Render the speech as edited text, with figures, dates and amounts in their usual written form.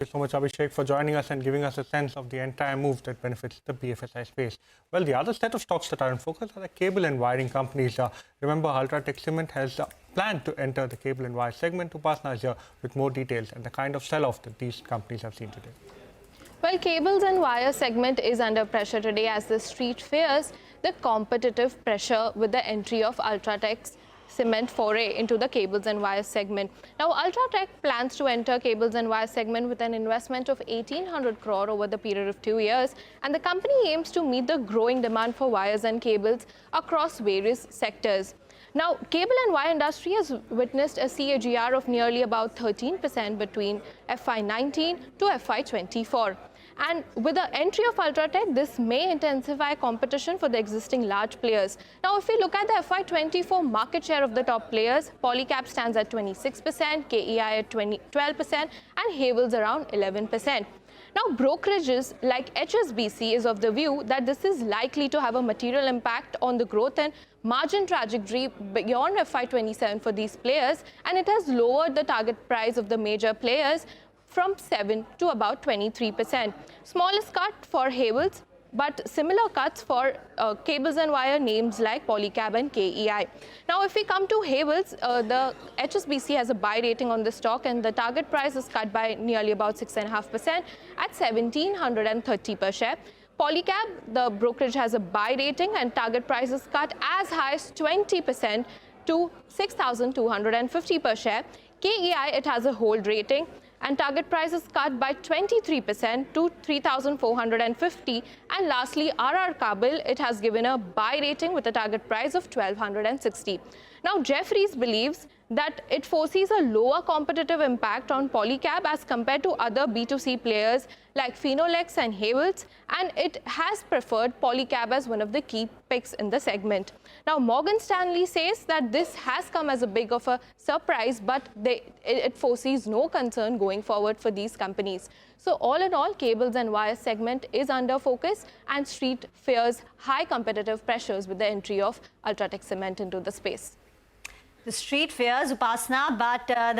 Thank you so much, Abhishek, for joining us and giving us a sense of the entire move that benefits the BFSI space. Well, the other set of stocks that are in focus are the cable and wiring companies. Remember, Ultratech Cement has planned to enter the cable and wire segment. Upasna is here with more details and the kind of sell-off that these companies have seen today. Well, cables and wire segment is under pressure today as the street fears the competitive pressure with the entry of Ultratech Cement foray into the cables and wire segment. Now, Ultratech plans to enter cables and wire segment with an investment of 1,800 crore over the period of 2 years, and the company aims to meet the growing demand for wires and cables across various sectors. Now, cable and wire industry has witnessed a CAGR of nearly about 13% between FY19 to FY24. And with the entry of Ultratech, this may intensify competition for the existing large players. Now, if we look at the FY24 market share of the top players, Polyab stands at 26%, KEI at 12%, and Havells around 11%. Now, brokerages like HSBC is of the view that this is likely to have a material impact on the growth and margin trajectory beyond FY27 for these players, and it has lowered the target price of the major players from 7 to about 23%. Smallest cut for Havells, but similar cuts for cables and wire names like Polyab and KEI. Now, if we come to Havells, the HSBC has a buy rating on the stock, and the target price is cut by nearly about 6.5% at 1,730 per share. Polyab, the brokerage, has a buy rating and target price is cut as high as 20% to 6,250 per share. KEI, it has a hold rating and target price is cut by 23% to 3,450. And lastly, RR Kabel, it has given a buy rating with a target price of 1,260. Now, Jefferies believes that it foresees a lower competitive impact on Polyab as compared to other B2C players like Finolex and Havells, and it has preferred Polyab as one of the key picks in the segment. Now, Morgan Stanley says that this has come as a big of a surprise, but it foresees no concern going forward for these companies. So all in all, cables and wire segment is under focus, and street fears high competitive pressures with the entry of Ultratech Cement into the space. The street fears, Upasna, but